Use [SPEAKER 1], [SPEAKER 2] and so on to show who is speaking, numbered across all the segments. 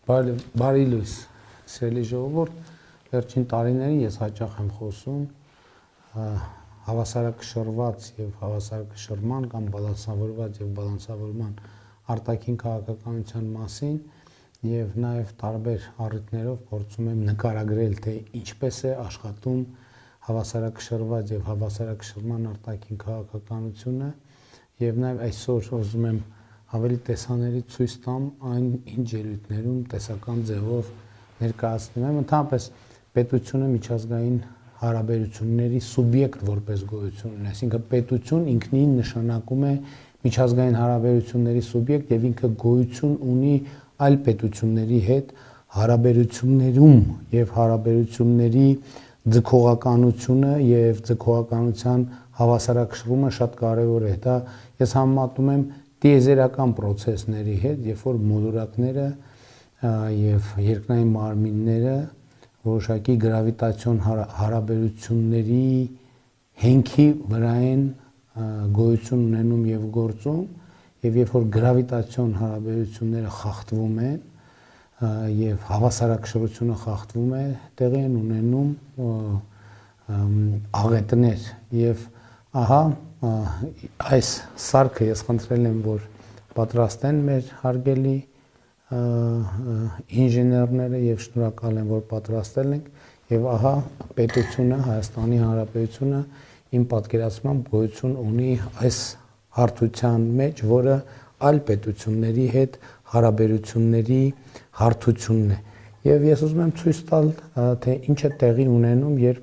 [SPEAKER 1] Բարի լույս, սիրելի ժողովուրդ, վերջին տարիներին ես հաճախ եմ խոսում հավասարակշռված եւ հավասարակշռման կամ բալանսավորված եւ բալանսավորման արտաքին քաղաքականության մասին եւ նաեւ տարբեր առիթներով փորձում եմ նկարագրել, թե ինչպես է աշխատում հավասարակշռված եւ հավասարակշռման արտաքին քաղաքականությունը եւ նաեւ այսօր ուզում եմ ավելի տեսաների ցույց տամ այն ինչ ելույթներում տեսական ձևով ներկայացնում եմ ընդհանրապես պետությունը միջազգային հարաբերությունների սուբյեկտ որպես գոյություն ունի, այսինքն պետություն ինքնին նշանակում է միջազգային հարաբերությունների սուբյեկտ եւ ինքը գոյություն ունի այլ պետությունների հետ հարաբերություններում եւ հարաբերությունների ձգողականությունը եւ ձգողականության հավասարակշռումը շատ կարեւոր է, դա ես համեմատում եմ տիեզերական process-ների հետ, երբ որ մոլորակները եւ երկնային մարմինները որոշակի գravitացիոն հարաբերությունների հենքի վրա են գոյություն ունենում եւ գործում եւ երբ որ գravitացիոն հարաբերությունները խախտվում են եւ հավասարակշռությունը խախտվում է, տեղի են ունենում աղետներ եւ ահա այս սարքը ես խնդրել եմ, որ պատրաստեն մեր հարգելի ինժեներները եւ շնորհակալ եմ, որ պատրաստել ենք եւ ահա պետությունը, Հայաստանի Հանրապետությունը իմ պատկերացմամբ գոյություն ունի այս հարթության մեջ, որը այլ պետությունների հետ հարաբերությունների հարթությունն է։ Եվ ես ուզում եմ ցույց տալ, թե ինչ է տեղի ունենում, երբ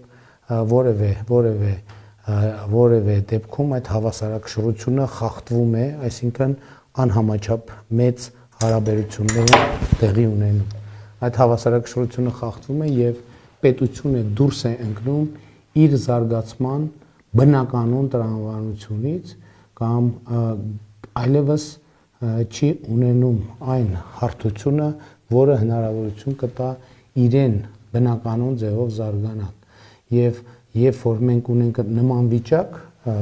[SPEAKER 1] որևէ դեպքում այդ հավասարակշռությունը խախտվում է, այսինքն անհամաչափ մեծ հարաբերություններ տեղի ունենում։ Այդ հավասարակշռությունը խախտվում է եւ պետությունը դուրս է ընկնում իր զարգացման բնականոն տրամաբանությունից կամ այլևս չի ունենում այն հարթությունը, որը հնարավորություն կտա իրեն բնականոն ձևով զարգանալ։ Եվ երբ որ մենք ունենք նման վիճակ,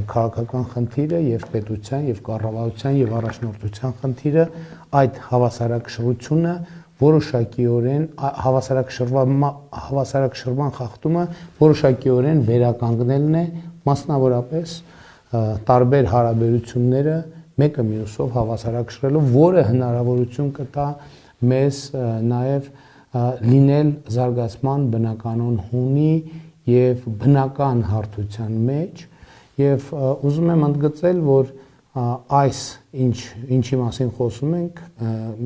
[SPEAKER 1] քաղաքական խնդիրը եւ պետության եւ կառավարության եւ առաջնորդության խնդիրը, այդ հավասարակշռությունը որոշակիորեն հավասարակշռման խախտումը որոշակիորեն վերականգնելն է, մասնավորապես տարբեր հարաբերությունները մեկը մյուսով հավասարակշռելու, որը հնարավորություն կտա մեզ նաեւ լինել զարգացման բնականոն հունի եւ բնական հարթության մեջ եւ ուզում եմ ընդգծել, որ այս ինչի մասին խոսում ենք,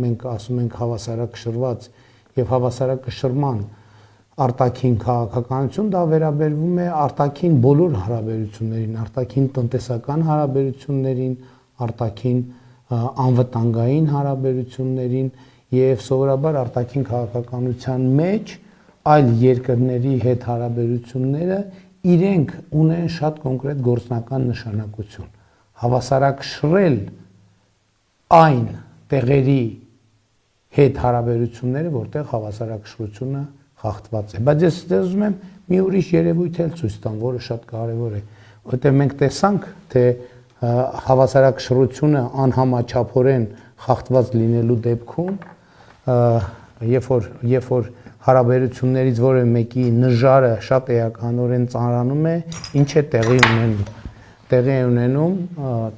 [SPEAKER 1] մենք ասում ենք հավասարակշռված եւ հավասարակշռման արտաքին քաղաքականություն, դա վերաբերվում է արտաքին բոլոր հարաբերություններին, արտաքին տնտեսական հարաբերություններին, արտաքին անվտանգային հարաբերություններին եւ սովորաբար արտաքին քաղաքականության մեջ այլ երկրների հետ հարաբերությունները իրենք ունեն շատ կոնկրետ գործնական նշանակություն։ Հավասարակշռել այն տեղերի հետ հարաբերությունները, որտեղ հավասարակշռությունը խախտված է։ Բայց ես ուզում եմ մի ուրիշ երևույթ էլ ցույց տամ, որը շատ կարևոր է, որտեղ մենք տեսանք, թե հավասարակշռությունը անհամաչափորեն խախտված լինելու դեպքում, երբ որ հարաբերություններից որևէ մեկի նժարը շատ էականորեն ծանրանում է, ինչ է տեղի ունենում։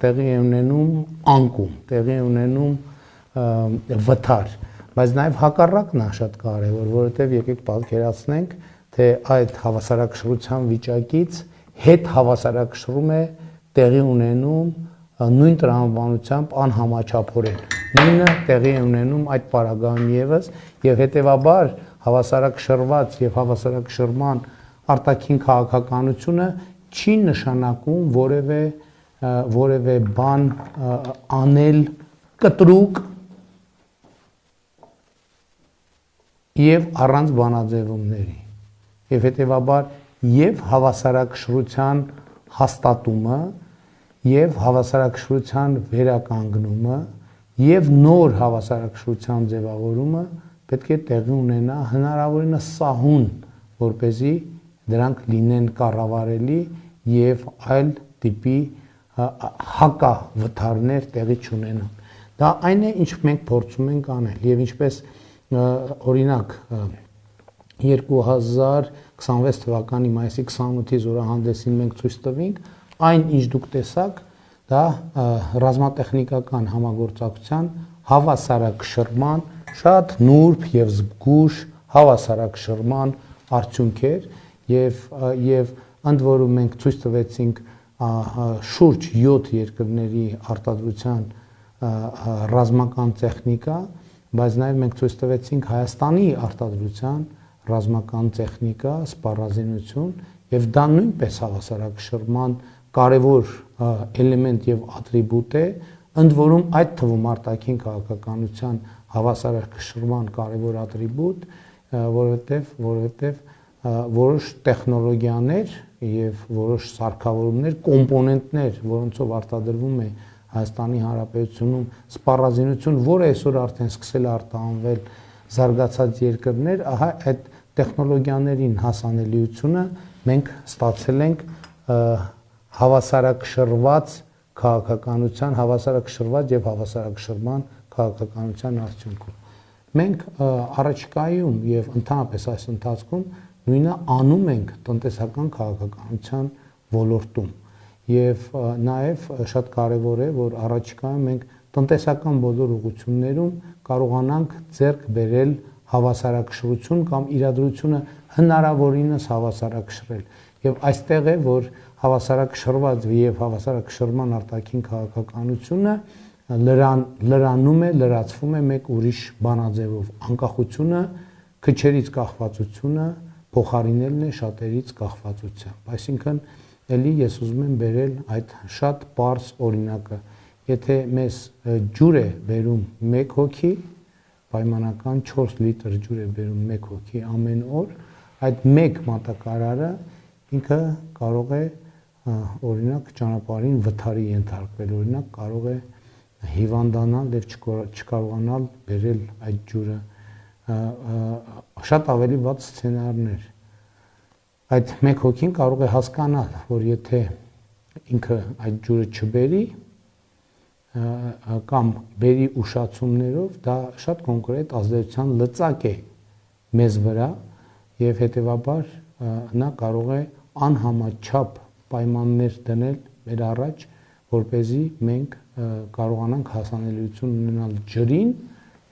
[SPEAKER 1] Տեղի է ունենում անկում, տեղի է ունենում վթար, բայց նաև հակառակն է շատ կարևոր, որովհետև եկեք պատկերացնենք, թե այդ հավասարակշռության վիճակից հետ հավասարակշռում է տեղի ունենում նույն տրամաբանությամբ անհամաչափորեն։ Նույնը տեղի է ունենում այդ պարագայում եւս եւ հետեւաբար հավասարակշռված եւ հավասարակշռման արտաքին քաղաքականությունը չի նշանակում որևէ բան անել կտրուկ եւ առանց բանաձևումների եւ հետեւաբար եւ հավասարակշռության հաստատումը եւ հավասարակշռության վերականգնումը եւ նոր հավասարակշռության ձևավորումը պետք է տեղի ունենա հնարավորինս սահուն, որպեսզի դրանք լինեն կառավարելի եւ այլ տիպի հակավթարներ տեղի չունենան։ Դա այն է, ինչ մենք փորձում ենք անել եւ ինչպես օրինակ 2026 թվականի մայիսի 28-ի զորահանդեսին մենք ցույց տվինք այն ինչ դուք տեսաք դա ռազմատեխնիկական համագործակցության հավասարակշռման շատ նուրբ եւ զգուշ հավասարակշռման արդյունք էր եւ ընդ որում մենք ցույց տվեցինք շուրջ 7 երկրների արտադրության ռազմական տեխնիկա, բայց նաև մենք ցույց տվեցինք Հայաստանի արտադրության ռազմական տեխնիկա, սպառազինություն եւ դա նույնպես հավասարակշռման կարևոր էլեմենտ եւ ատրիբուտ է, ընդ որում այդ թվում արտաքին քաղաքականության հավասարակշռման կարևոր ատրիբուտ, որովհետեւ որոշ տեխնոլոգիաներ եւ որոշ սարքավորումներ, կոմպոնենտներ, որոնցով արտադրվում է Հայաստանի Հանրապետությունում սպառազինություն, որը այսօր արդեն սկսել է արտահանվել զարգացած երկրներ, ահա այդ տեխնոլոգիաներին հասանելիությունը մենք ստացել ենք հավասարակշռված քաղաքականության, հավասարակշռված եւ հավասարակշռման քաղաքականության արդյունքում։ Մենք առաջիկայում եւ ընդհանրապես այս ընթացքում նույնը անում ենք տնտեսական քաղաքականության ոլորտում եւ նաեւ շատ կարեւոր է որ առաջիկայում մենք տնտեսական բոլոր ուղղություններում կարողանանք ձեռք բերել հավասարակշռություն կամ իրադրությունը հնարավորինս հավասարակշռել եւ այստեղ է որ հավասարակշռված եւ հավասարակշռման արտաքին քաղաքականությունը լրանում է, լրացվում է մեկ ուրիշ բանաձևով անկախությունը, քչերից կախվածությունը փոխարինելն է շատերից կախվածությամբ։ Այսինքն էլի ես ուզում եմ բերել այդ շատ պարզ օրինակը։ Եթե մեզ ջուր է բերում 1 հոգի, պայմանական 4 լիտր ջուր է բերում 1 հոգի ամեն օր, այդ 1 մատակարարը ինքը կարող է օրինակ ճանապարհին վթարի ենթարկվել, օրինակ կարող է հիվանդանալ եւ չկարողանալ բերել այդ ջուրը, շատ ավելի վատ սցենարներ։ Այդ 1 հոգին կարող է հասկանալ, որ եթե ինքը այդ ջուրը չբերի կամ բերի ուշացումներով, դա շատ կոնկրետ ազդեցության լծակ է մեզ վրա եւ հետեւաբար նա կարող է անհամաչափ պայմաններ դնել մեր առաջ, որպեսզի մենք կարողանանք հասանելիություն ունենալ ջրին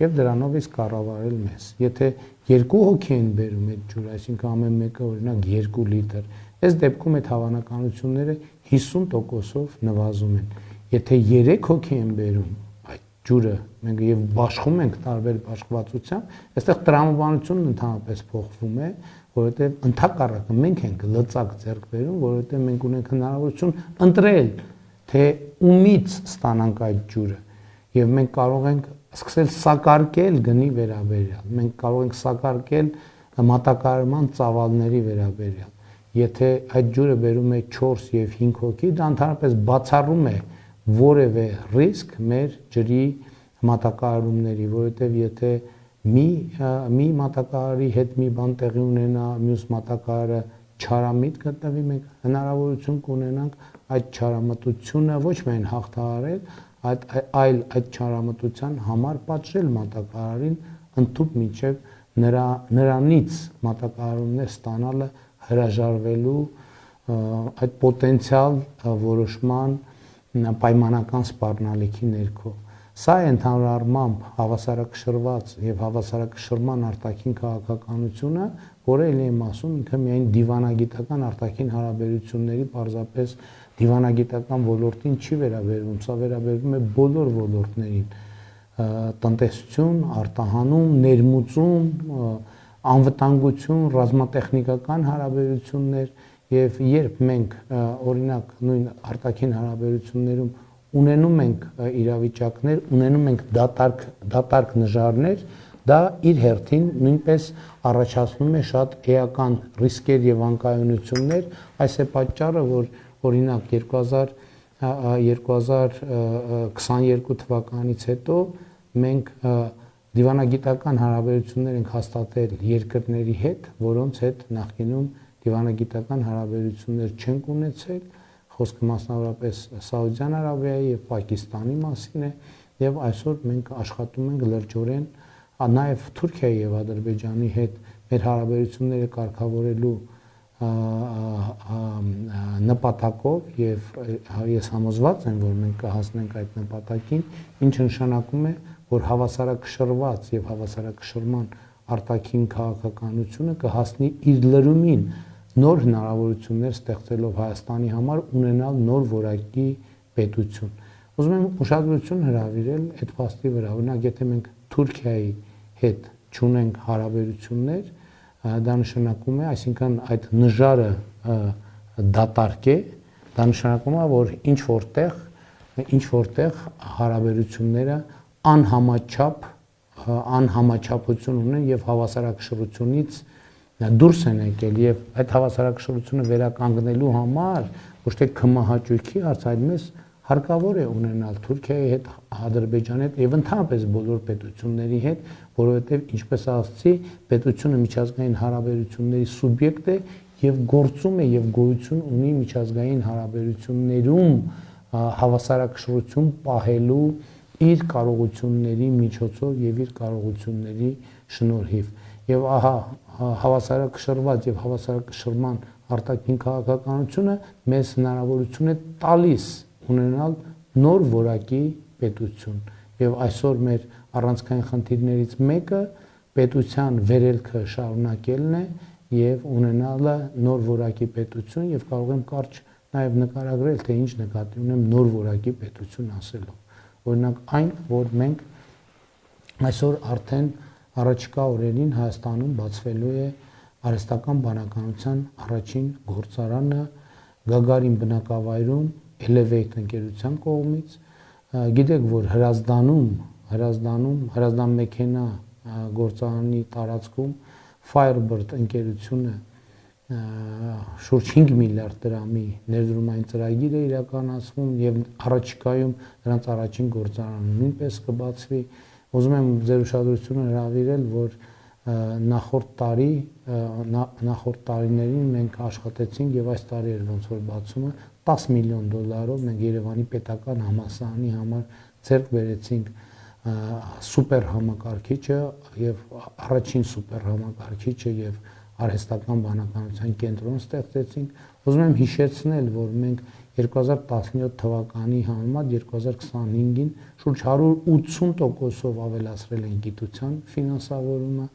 [SPEAKER 1] եւ դրանով իսկ կառավարել մեզ։ Եթե 2 հոգի են բերում այդ ջուրը, այսինքն ամեն մեկը օրինակ 2 լիտր, այս դեպքում այդ հավանականությունները 50%-ով նվազում են։ Եթե 3 հոգի են բերում այդ ջուրը, մենք եւ բաշխում ենք տարբեր բաշխվածությամբ, այստեղ տրամաբանությունն ընդհանրապես փոխվում է, որովհետեւ ընդհակառակը մենք ենք լծակ ձեռք բերում, որովհետեւ մենք ունենք հնարավորություն ընտրել, թե ումից ստանանք այդ ջուրը եւ մենք կարող ենք սկսել սակարկել գնի վերաբերյալ, մենք կարող ենք սակարկել մատակարարման ծավալների վերաբերյալ։ Եթե այդ ջուրը բերում է 4 եւ 5 հոգի, դա ընդհանրապես բացառում է որևէ ռիսկ մեր ջրի մատակարարումների, որովհետեւ եթե մի մատակարարի հետ մի բան տեղի ունենա, մյուս մատակարարը չարամիտ գտնվի, մենք հնարավորություն կունենանք այդ չարամտությունը ոչ միայն հաղթահարել, այլ այդ չարամտության համար պատժել մատակարարին ընդཐུպ մինչև նրանից մատակարարումներ ստանալը հրաժարվելու այդ պոտենցիալ որոշման պայմանական սպառնալիքի ներքո։ Սա է ընդհանուր առմամբ հավասարակշռված եւ հավասարակշռման արտաքին քաղաքականությունը, որը ելի եմ ասում, ինքը միայն դիվանագիտական արտաքին հարաբերությունների պարզապես դիվանագիտական ոլորտին չի վերաբերվում, սա վերաբերվում է բոլոր ոլորտներին՝ տնտեսություն, արտահանում, ներմուծում, անվտանգություն, ռազմատեխնիկական հարաբերություններ եւ երբ մենք օրինակ նույն արտաքին հարաբերություններում ունենում ենք իրավիճակներ, ունենում ենք դատարկ նժարներ, դա իր հերթին նույնպես առաջացնում է շատ էական ռիսկեր եւ անկայունություններ, այս է պատճառը, որ օրինակ 2022 թվականից հետո մենք դիվանագիտական հարաբերություններ ենք հաստատել երկրների հետ, որոնց հետ նախկինում դիվանագիտական հարաբերություններ չենք ունեցել, խոսքը մասնավորապես Սաուդյան Արաբիայի եւ Պակիստանի մասին է եւ այսօր մենք աշխատում ենք լրջորեն նաև Թուրքիայի եւ Ադրբեջանի հետ մեր հարաբերությունները կարգավորելու նպատակով եւ ես համոզված եմ, որ մենք կհասնենք այդ նպատակին, ինչը նշանակում է, որ հավասարակշռված եւ հավասարակշռման արտաքին քաղաքականությունը կհասնի իր լրումին նոր հնարավորություններ ստեղծելով Հայաստանի համար ունենալ նոր որակի պետություն։ Ուզում եմ ուշադրություն հրավիրել այդ փաստի վրա, օրինակ եթե մենք Թուրքիայի հետ չունենք հարաբերություններ, դա նշանակում է, այսինքն այդ նժարը դատարկ է, դա նշանակում է, որ ինչ որտեղ հարաբերությունները անհամաչափություն ունեն եւ հավասարակշռությունից դուրս են եկել եւ այդ հավասարակշռությունը վերականգնելու համար ոչ թե կմահաճույքի հարց, այլ մեզ հարկավոր է ունենալ Թուրքիայի հետ, Ադրբեջանի հետ եւ ընդհանրապես բոլոր պետությունների հետ, որովհետեւ ինչպես ասացի, պետությունը միջազգային հարաբերությունների սուբյեկտ է եւ գործում է եւ գոյություն ունի միջազգային հարաբերություններում հավասարակշռություն պահելու իր կարողությունների միջոցով եւ իր կարողությունների շնորհիվ եւ ահա հավասարակշռված եւ հավասարակշռման արտաքին քաղաքականությունը մեզ հնարավորություն է տալիս ունենալ նոր որակի պետություն եւ այսօր մեր առանցքային խնդիրներից մեկը պետության վերելքը շարունակելն է եւ ունենալը նոր որակի պետություն եւ կարող եմ կարճ նաեւ նկարագրել թե ինչ նկատի ունեմ նոր որակի պետություն ասելով օրինակ այն որ մենք այսօր արդեն առաջիկա օրերին Հայաստանում բացվելու է արհեստական բանականության առաջին գործարանը Գագարին բնակավայրում Elevate ընկերության կողմից գիտեք որ Հրազդան մեքենա գործարանի տարածքում Firebird ընկերությունը շուրջ 5 միլիարդ դրամի ներդրումային ծրագիր է իրականացվում եւ առաջիկայում նրանց առաջին գործարանը նույնպես կբացվի ուզում եմ ձեր ուշադրությունը հրավիրել որ նախորդ տարիներին մենք աշխատեցինք եւ այս տարի էր ոնց որ բացումը $10 միլիոն մենք Երևանի պետական համալսարանի համար ձեռք բերեցինք սուպեր համակարգիչը եւ առաջին սուպեր համակարգիչը եւ արհեստական բանականության կենտրոն ստեղծեցինք ուզում եմ հիշեցնել որ մենք 2017 թվականի համեմատ 2025-ին շուրջ 180%-ով ավելացրել են գիտության ֆինանսավորումը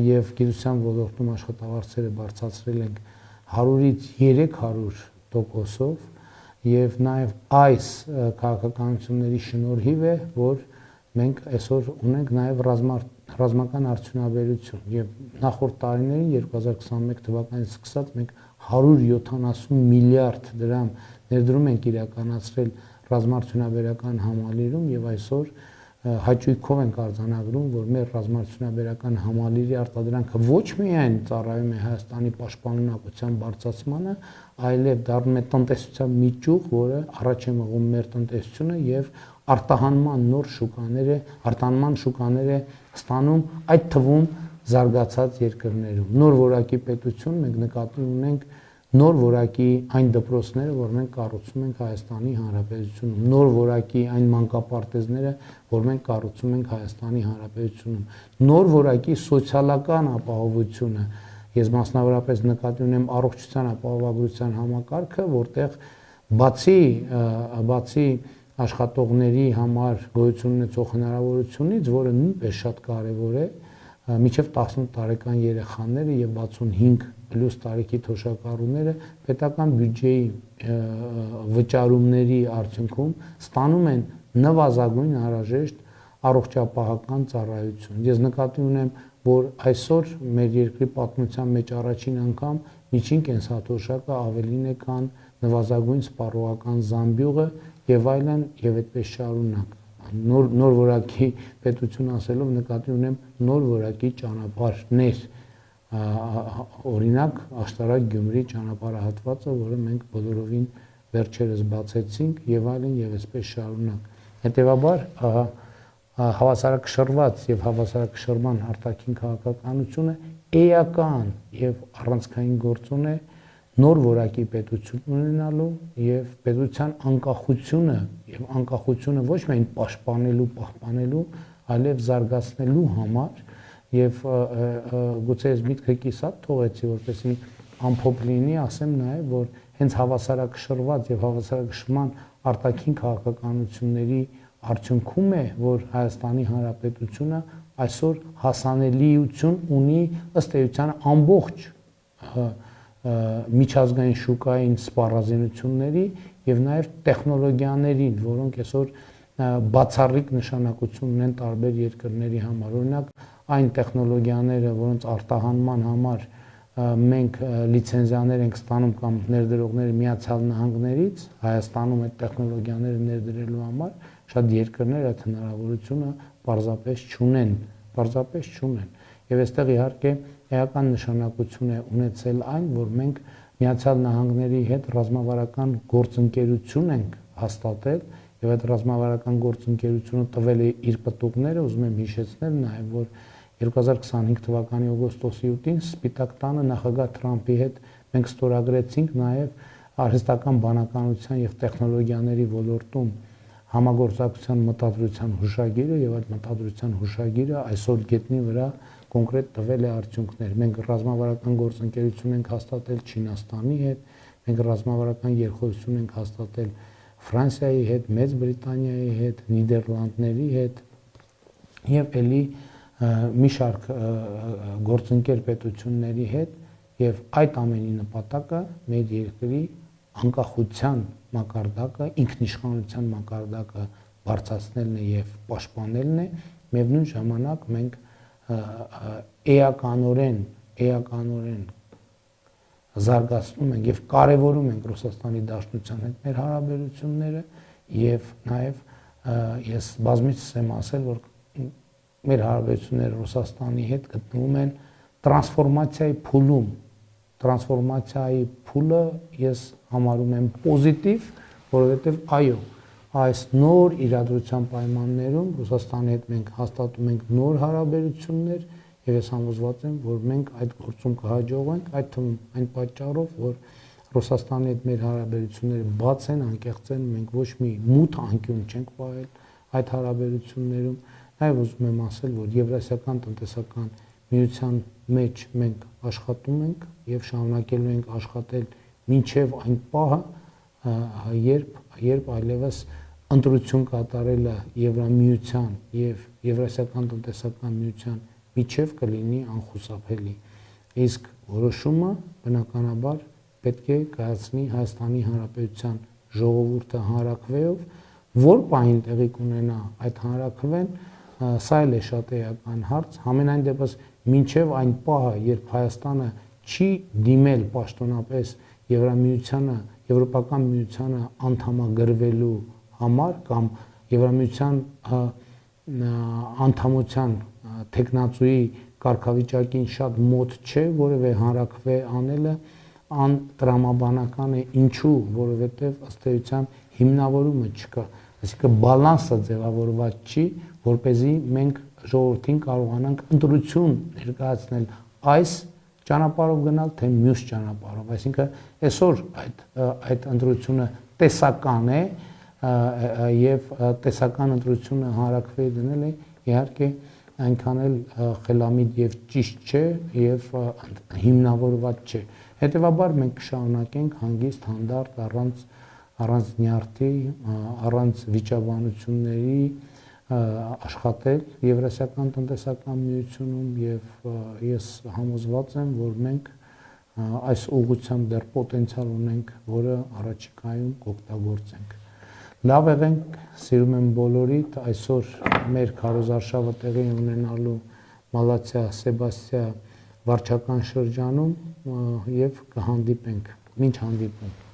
[SPEAKER 1] եւ գիտության ոլորտում աշխատավարձերը բարձրացրել ենք 100-ից 300%-ով եւ նաեւ այս քաղաքականությունների շնորհիվ է որ մենք այսօր ունենք նաեւ ռազմական արդյունաբերություն եւ նախորդ տարիներին 2021 թվականից սկսած մենք 170 միլիարդ դրամ ներդրում ենք իրականացրել ռազմաարդյունաբերական համալիրում եւ այսօր հաճույքով ենք արձանագրում, որ մեր ռազմաարդյունաբերական համալիրի արտադրանքը ոչ միայն ծառայում է Հայաստանի պաշտպանունակության բարձրացմանը, այլև դառնում է տնտեսության մի ճյուղ, որը առաջ է մղում մեր տնտեսությունը եւ արտահանման շուկաներ է ստանում այդ թվում զարգացած երկրներում։ Նոր որակի պետություն մենք նկատի ունենք նոր որակի այն դպրոցները, որ մենք կառուցում ենք Հայաստանի Հանրապետությունում, նոր որակի այն մանկապարտեզները, որ մենք կառուցում ենք Հայաստանի Հանրապետությունում, նոր որակի սոցիալական ապահովությունը, ես մասնավորապես նկատի ունեմ առողջության ապահովագրության համակարգը, որտեղ բացի աշխատողների համար գոյություն ունեցող հնարավորությունից, որը նույնպես շատ կարևոր է, մինչև 18 տարեկան երեխաները եւ 65+ տարեկի թոշակառուները պետական բյուջեի վճարումների արդյունքում ստանում են նվազագույն անհրաժեշտ առողջապահական ծառայություն։ Ես նկատի ունեմ, որ այսօր մեր երկրի պատմության մեջ առաջին անգամ միջին կենսաթոշակը ավելին է քան նվազագույն սպառողական զամբյուղը եւ այլն եւ այդպես շարունակ։ Նոր որակի պետություն ասելով նկատի ունեմ նոր որակի ճանապարհներ օրինակ Աշտարակ Գյումրի ճանապարհահատվածը, որը մենք բոլորովին վերջերս բացեցինք եւ այլն եւ այսպես շարունակ։ Հետեւաբար հավասարակշռված եւ հավասարակշռման արտաքին քաղաքականությունը էական եւ առանցքային գործոն է նոր որակի պետություն ունենալու եւ պետության անկախությունը ոչ միայն պաշտպանելու, այլև զարգացնելու համար եւ գուցե ես միտքը կիսատ թողեցի, որպեսզի ամփոփ լինի, ասեմ նաեւ, որ հենց հավասարակշռված եւ հավասարակշռման արտաքին քաղաքականությունների արդյունքում է, որ Հայաստանի Հանրապետությունը այսօր հասանելիություն ունի ըստ էության ամբողջ միջազգային շուկային սպառազինությունների եւ նաեւ տեխնոլոգիաներին, որոնք այսօր բացառիկ նշանակություն ունեն տարբեր երկրների համար։ Օրինակ, այն տեխնոլոգիաները, որոնց արտահանման համար մենք լիցենզիաներ ենք ստանում կամ ներդրողները Միացյալ Նահանգներից, Հայաստանում այդ տեխնոլոգիաները ներդրելու համար շատ երկրներ այդ հնարավորությունը պարզապես չունեն։ Եվ այստեղ իհարկե էական նշանակություն է ունեցել այն, որ մենք Միացյալ Նահանգների հետ ռազմավարական գործընկերություն ենք հաստատել եւ այդ ռազմավարական գործընկերությունը տվել է իր պտուղները, ուզում եմ հիշեցնել նաեւ, որ 2025 թվականի օգոստոսի 8-ին Սպիտակ տանը նախագահ Թրամփի հետ մենք ստորագրեցինք նաեւ արհեստական բանականության եւ տեխնոլոգիաների ոլորտում համագործակցության մտադրության հուշագիրը եւ այդ մտադրության հուշագիրը այսօր գետնի վրա կոնկրետ տվել է արդյունքներ։ Մենք ռազմավարական գործընկերություն ենք հաստատել Չինաստանի հետ, մենք ռազմավարական երկխոսություն ենք հաստատել Ֆրանսիայի հետ, Մեծ Բրիտանիայի հետ, Նիդերլանդների հետ եւ ելի մի շարք գործընկեր պետությունների հետ եւ այդ ամենի նպատակը մեր երկրի անկախության մակարդակը, ինքնիշխանության մակարդակը բարձրացնելն է եւ պաշտպանելն է, միևնույն ժամանակ մենք էականորեն զարգացնում ենք եւ կարեւորում ենք Ռուսաստանի Դաշնության հետ մեր հարաբերությունները եւ նաեւ ես բազմիցս եմ ասել, որ մեր հարաբերությունները Ռուսաստանի հետ գտնվում են տրանսֆորմացիայի փուլում։ Տրանսֆորմացիայի փուլը ես համարում եմ պոզիտիվ, որովհետեւ այո, այս նոր իրադրության պայմաններում Ռուսաստանի հետ մենք հաստատում ենք նոր հարաբերություններ եւ ես համոզված եմ, որ մենք այդ գործում կհաջողենք, այդ թվում այն պատճառով, որ Ռուսաստանի հետ մեր հարաբերությունները բաց են, անկեղծ են, մենք ոչ մի մութ անկյուն չենք պահել այդ հարաբերություններում։ Նաեւ ուզում եմ ասել, որ Եվրասիական տնտեսական միության մեջ մենք աշխատում ենք եւ շարունակելու ենք աշխատել մինչեւ այն պահը, երբ այլևս ընտրություն կատարելը Եվրամիության եւ Եվրասիական տնտեսական միության միջև կլինի անխուսափելի։ Իսկ որոշումը բնականաբար պետք է կայացնի Հայաստանի Հանրապետության ժողովուրդը հանրաքվեով, որ պահին տեղի կունենա այդ հանրաքվեն, սա էլ է շատ էական հարց, համենայն դեպս մինչև այն պահը, երբ Հայաստանը չի դիմել պաշտոնապես Եվրամիությանը, Եվրոպական միությանը անդամագրվելու համար կամ Եվրամիության անդամության տեխնացուի կարգավիճակին շատ մոտ չէ, որևէ հանրաքվե անելը անտրամաբանական է, ինչու, որովհետև ըստ էության հիմնավորումը չկա, այսինքն բալանսը ձևավորված չի, որպեսզի մենք ժողովրդին կարողանանք ընտրություն ներկայացնել այս ճանապարհով գնալ, թե մյուս ճանապարհով, այսինքն այսօր այդ ընտրությունը տեսական է եւ տեսական ընտրությունը հանրաքվեի դնել է իհարկե այնքան էլ խելամիտ եւ ճիշտ չէ եւ հիմնավորված չէ։ Հետևաբար մենք կշարունակենք հանգիստ հանդարտ առանց նյարդի, առանց վիճաբանությունների աշխատել Եվրասիական տնտեսական միությունում եւ ես համոզված եմ, որ մենք այս ուղղությամբ դեռ պոտենցիալ ունենք, որը առաջիկայում կօգտագործենք։ Լավ եղենք, սիրում եմ բոլորիդ, այսօր մեր քարոզարշավը տեղի ունենալու Մալացիա, Սեբաստիա վարչական շրջանում եւ կհանդիպենք, մինչ հանդիպում։